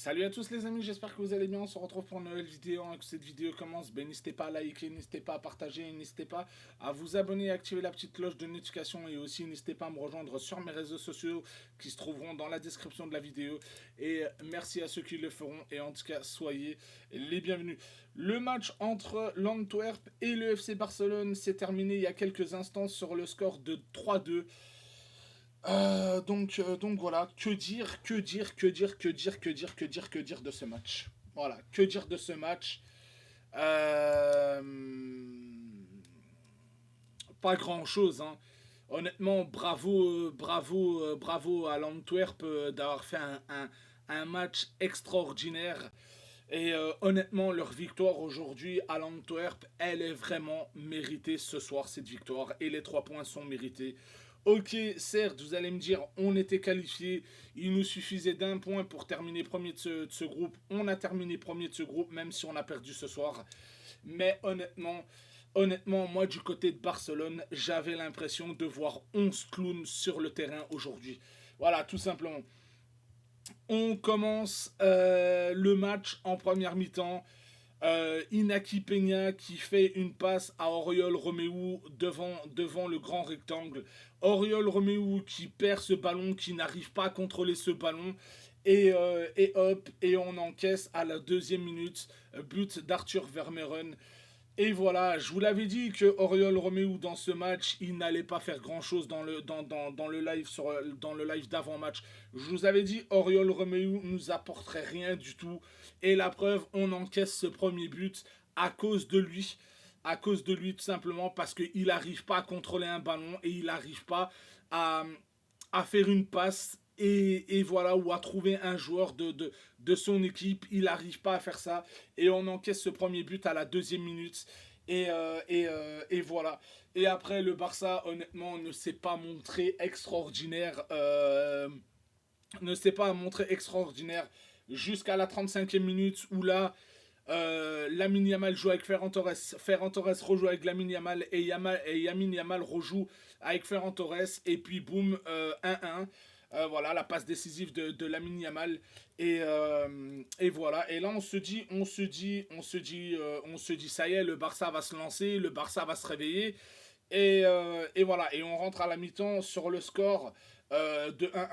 Salut à tous les amis, j'espère que vous allez bien, on se retrouve pour une nouvelle vidéo. Que cette vidéo commence, n'hésitez pas à liker, n'hésitez pas à partager, n'hésitez pas à vous abonner et activer la petite cloche de notification. Et aussi n'hésitez pas à me rejoindre sur mes réseaux sociaux qui se trouveront dans la description de la vidéo. Et merci à ceux qui le feront, et en tout cas soyez les bienvenus. Le match entre l'Antwerp et le FC Barcelone s'est terminé il y a quelques instants sur le score de 3-2. Donc voilà, que dire de ce match. Voilà, que dire de ce match. Euh, Pas grand chose, hein. Honnêtement, bravo à l'Antwerp d'avoir fait un match extraordinaire. Et honnêtement, leur victoire aujourd'hui à l'Antwerp, elle est vraiment méritée ce soir, cette victoire. Et les 3 points sont mérités. Ok, certes, vous allez me dire, on était qualifié, il nous suffisait d'un point pour terminer premier de ce groupe. On a terminé premier de ce groupe, même si on a perdu ce soir. Mais honnêtement, moi du côté de Barcelone, j'avais l'impression de voir 11 clowns sur le terrain aujourd'hui. Voilà, tout simplement. On commence le match en première mi-temps. Inaki Peña qui fait une passe à Oriol Romeu devant le grand rectangle. Oriol Romeu qui perd ce ballon, qui n'arrive pas à contrôler ce ballon. Et hop, et on encaisse à la deuxième minute, but d'Arthur Vermeeren. Et voilà, je vous l'avais dit que Oriol Romeu dans ce match, il n'allait pas faire grand chose dans le live dans le live d'avant-match. Je vous avais dit Oriol Romeu nous apporterait rien du tout. Et la preuve, on encaisse ce premier but à cause de lui. À cause de lui tout simplement parce qu'il n'arrive pas à contrôler un ballon et il n'arrive pas à, à faire une passe et voilà, ou à trouver un joueur de son équipe. Il n'arrive pas à faire ça. Et on encaisse ce premier but à la deuxième minute. Et voilà. Et après, le Barça, honnêtement, ne s'est pas montré extraordinaire. Ne s'est pas montré extraordinaire jusqu'à la 35e minute où là, Lamine Yamal joue avec Ferran Torres. Ferran Torres rejoue avec Lamine Yamal et Yamin Yamal rejoue avec Ferran Torres. Et puis boum, 1-1. Voilà la passe décisive de Lamine Yamal et voilà. Et là on se dit ça y est, le Barça va se lancer, le Barça va se réveiller et voilà. Et on rentre à la mi-temps sur le score de 1-1.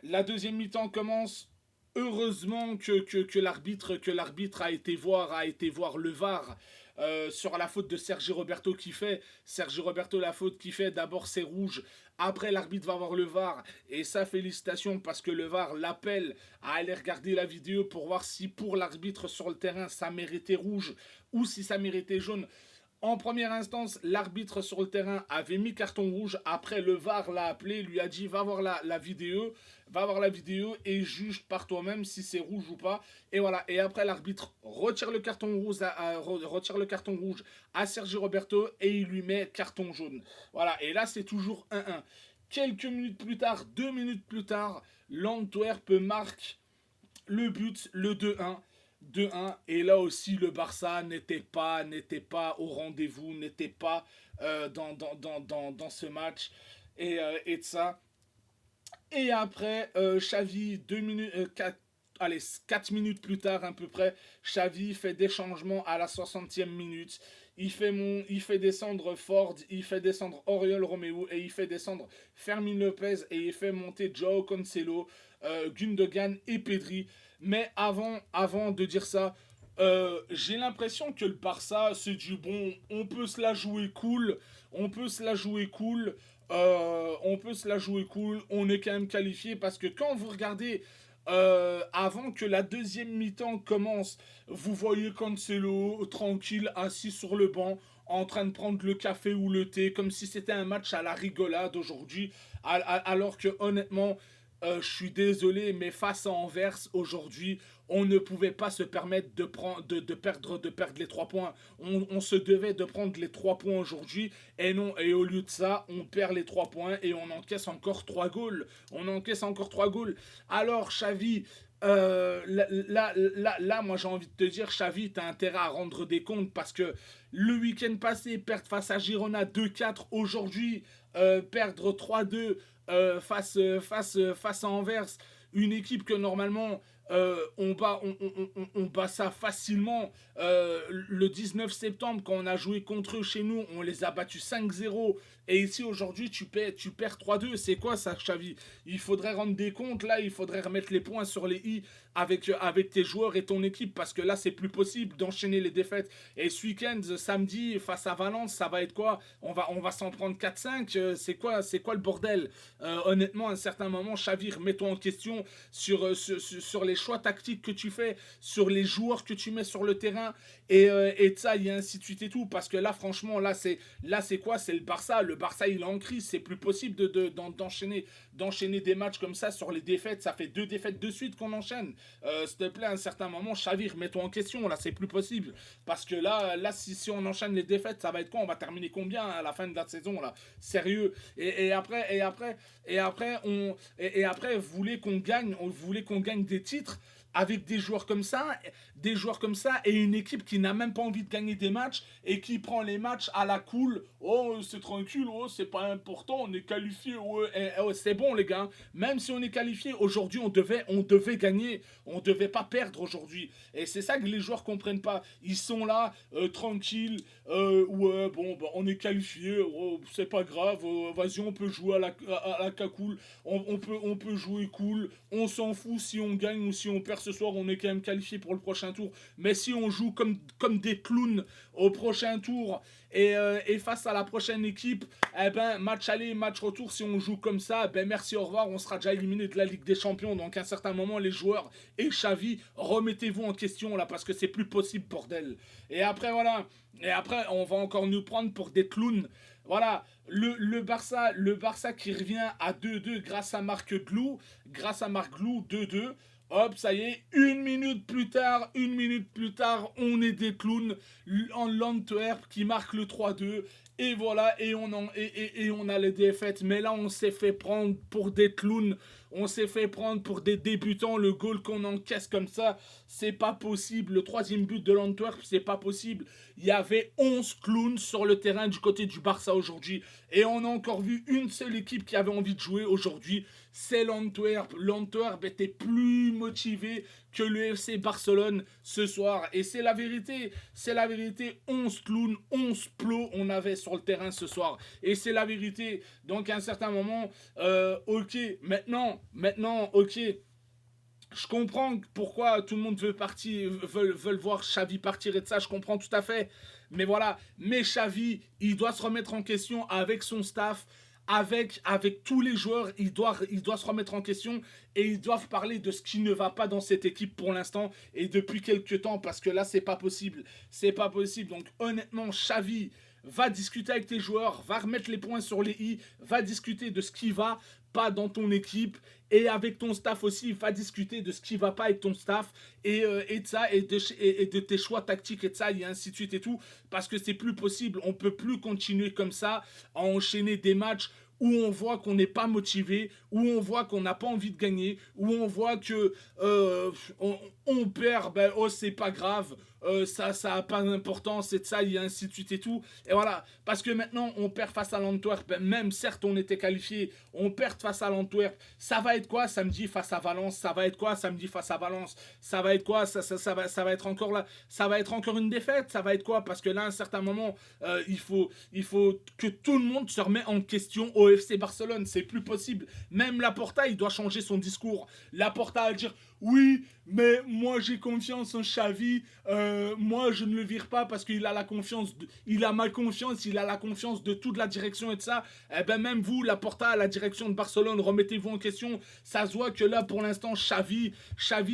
La deuxième mi-temps commence. Heureusement que l'arbitre a été voir le VAR sur la faute de Sergi Roberto qui fait. Sergi Roberto, la faute qui fait, d'abord c'est rouge. Après, l'arbitre va voir le VAR. Et ça, félicitations, parce que le VAR l'appelle à aller regarder la vidéo pour voir si pour l'arbitre sur le terrain, ça méritait rouge ou si ça méritait jaune. En première instance, l'arbitre sur le terrain avait mis carton rouge. Après, le VAR l'a appelé, lui a dit va voir la vidéo, va voir la vidéo et juge par toi-même si c'est rouge ou pas. Et voilà. Et après, l'arbitre retire le carton rouge à Sergi Roberto et il lui met carton jaune. Voilà. Et là, c'est toujours 1-1. Quelques minutes plus tard, 2 minutes plus tard, l'Antwerp marque le but, le 2-1. 2-1 et là aussi le Barça n'était pas au rendez-vous, n'était pas dans ce match et de ça. Et après, Xavi, 4 minutes plus tard à peu près, Xavi fait des changements à la 60e minute. Il fait descendre Ford, il fait descendre Oriol Romeu et il fait descendre Fermin Lopez et il fait monter Joao Cancelo, Gundogan et Pedri. Mais avant de dire ça, j'ai l'impression que le Barça c'est du bon, on peut se la jouer cool, on peut se la jouer cool, on peut se la jouer cool, on est quand même qualifié parce que quand vous regardez avant que la deuxième mi-temps commence, vous voyez Cancelo tranquille assis sur le banc en train de prendre le café ou le thé comme si c'était un match à la rigolade aujourd'hui alors que honnêtement je suis désolé, mais face à Anvers aujourd'hui, on ne pouvait pas se permettre de perdre les 3 points. On se devait de prendre les 3 points aujourd'hui, et non, et au lieu de ça, on perd les 3 points et on encaisse encore 3 goals. On encaisse encore 3 goals. Alors, Xavi, moi j'ai envie de te dire, Xavi, t'as intérêt à rendre des comptes parce que le week-end passé, perdre face à Girona 2-4, aujourd'hui, perdre 3-2 face à Anvers. une équipe que normalement on bat ça facilement. Le 19 septembre, quand on a joué contre eux chez nous, on les a battus 5-0. Et ici, aujourd'hui, tu perds 3-2. C'est quoi ça, Xavi? Il faudrait rendre des comptes, là, il faudrait remettre les points sur les i avec tes joueurs et ton équipe, parce que là, c'est plus possible d'enchaîner les défaites. Et ce week-end, samedi, face à Valence, ça va être quoi? On va s'en prendre 4-5. C'est quoi le bordel? Honnêtement, à un certain moment, Xavi, remets-toi en question sur les choix tactiques que tu fais, sur les joueurs que tu mets sur le terrain, et ça, et ainsi de suite et tout. Parce que là, franchement, là c'est quoi? C'est le Barça. Le Barça, il est en crise. C'est plus possible d'enchaîner des matchs comme ça sur les défaites. Ça fait 2 défaites de suite qu'on enchaîne. S'il te plaît, à un certain moment, Xavi, remets-toi en question. Là, c'est plus possible. Parce que là si on enchaîne les défaites, ça va être quoi? On va terminer combien à la fin de la saison, là? Sérieux. Et après, vous voulez qu'on gagne des titres avec des joueurs comme ça et une équipe qui n'a même pas envie de gagner des matchs et qui prend les matchs à la cool. Oh, c'est tranquille, oh, c'est pas important, on est qualifié. Oh, c'est bon, les gars. Même si on est qualifié, aujourd'hui, on devait gagner. On devait pas perdre aujourd'hui. Et c'est ça que les joueurs comprennent pas. Ils sont là, tranquilles. Ouais, bon, bah, on est qualifié, oh, c'est pas grave. Vas-y, on peut jouer à la cacoule. On peut jouer cool. On s'en fout si on gagne ou si on perd ce soir. On est quand même qualifié pour le prochain tour. Mais si on joue comme des clowns au prochain tour et face à la prochaine équipe, eh ben, match aller, match retour, si on joue comme ça, ben merci, au revoir, on sera déjà éliminé de la Ligue des Champions. Donc à un certain moment, les joueurs et Xavi, remettez-vous en question là, parce que c'est plus possible, bordel. Et après, voilà. Et après, on va encore nous prendre pour des clowns. Voilà, le Barça qui revient à 2-2 grâce à Marc Glou, 2-2. Hop, ça y est, une minute plus tard, on est des clowns en l'Antwerp qui marque le 3-2. Et voilà, et on a les défaites. Mais là, on s'est fait prendre pour des clowns. On s'est fait prendre pour des débutants. Le goal qu'on encaisse comme ça, c'est pas possible. Le troisième but de l'Antwerp, c'est pas possible. Il y avait 11 clowns sur le terrain du côté du Barça aujourd'hui. Et on a encore vu une seule équipe qui avait envie de jouer aujourd'hui. C'est l'Antwerp. L'Antwerp était plus motivé que le FC Barcelone ce soir. Et c'est la vérité. C'est la vérité. 11 clowns, 11 plots on avait sur le terrain ce soir. Et c'est la vérité. Donc à un certain moment, ok, maintenant, ok. Je comprends pourquoi tout le monde veut voir Xavi partir et de ça, je comprends tout à fait. Mais voilà, mais Xavi, il doit se remettre en question avec son staff, avec tous les joueurs, il doit se remettre en question et ils doivent parler de ce qui ne va pas dans cette équipe pour l'instant et depuis quelques temps, parce que là, c'est pas possible. C'est pas possible. Donc honnêtement, Xavi, va discuter avec tes joueurs, va remettre les points sur les i, va discuter de ce qui va pas dans ton équipe et avec ton staff aussi, va discuter de ce qui va pas avec ton staff et de ça et de tes choix tactiques et de ça et ainsi de suite et tout, parce que c'est plus possible, on peut plus continuer comme ça à enchaîner des matchs où on voit qu'on n'est pas motivé, où on voit qu'on n'a pas envie de gagner, où on voit que on perd, ben oh c'est pas grave, ça a pas d'importance et de ça et ainsi de suite et tout. Et voilà, parce que maintenant on perd face à l'Antwerp, ben, même certes on était qualifié, on perd face à l'Antwerp, ça va être quoi samedi face à Valence? Ça va être quoi samedi face à Valence? Ça va être quoi? Ça va être encore là, ça va être encore une défaite? Ça va être quoi? Parce que là à un certain moment, il faut que tout le monde se remette en question au FC Barcelone, c'est plus possible. Même Laporta, il doit changer son discours. Laporta va dire oui, mais moi j'ai confiance en Xavi. Moi je ne le vire pas parce qu'il a la confiance, il a ma confiance, il a la confiance de toute la direction et de ça. Eh ben même vous, Laporta, à la direction de Barcelone, remettez-vous en question. Ça se voit que là pour l'instant Xavi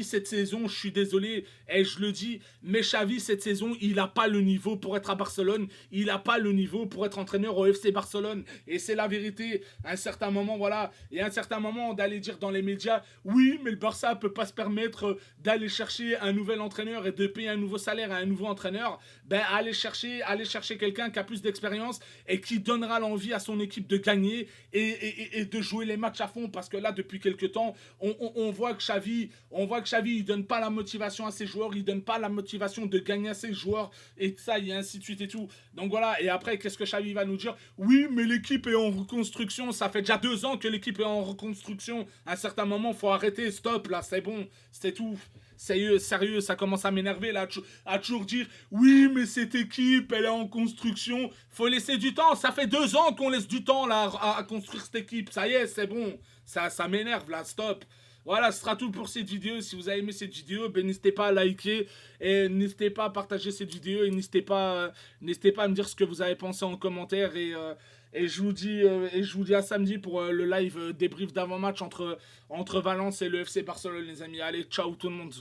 cette saison, je suis désolé et je le dis, mais Xavi cette saison, il a pas le niveau pour être à Barcelone. Il a pas le niveau pour être entraîneur au FC Barcelone. Et c'est la vérité. À un certain moment, voilà. Et à un certain moment, d'aller dire dans les médias, oui, mais le Barça peut pas se permettre d'aller chercher un nouvel entraîneur et de payer un nouveau salaire à un nouveau entraîneur, ben aller chercher quelqu'un qui a plus d'expérience et qui donnera l'envie à son équipe de gagner et de jouer les matchs à fond. Parce que là, depuis quelques temps, on voit que Xavi, il donne pas la motivation à ses joueurs, il donne pas la motivation de gagner à ses joueurs et ça, et ainsi de suite et tout. Donc voilà, et après, qu'est-ce que Xavi va nous dire? Oui, mais l'équipe est en reconstruction, ça fait déjà 2 ans que l'équipe est en reconstruction. À un certain moment, faut arrêter, stop, là, c'est bon, c'est tout. Sérieux, ça commence à m'énerver là, à toujours dire oui, mais cette équipe, elle est en construction. Faut laisser du temps. Ça fait 2 ans qu'on laisse du temps là à construire cette équipe. Ça y est, c'est bon. Ça m'énerve là, stop. Voilà, ce sera tout pour cette vidéo. Si vous avez aimé cette vidéo, ben, n'hésitez pas à liker et n'hésitez pas à partager cette vidéo et n'hésitez pas à me dire ce que vous avez pensé en commentaire et je vous dis à samedi pour le live débrief d'avant-match entre Valence et le FC Barcelone, les amis. Allez, ciao tout le monde.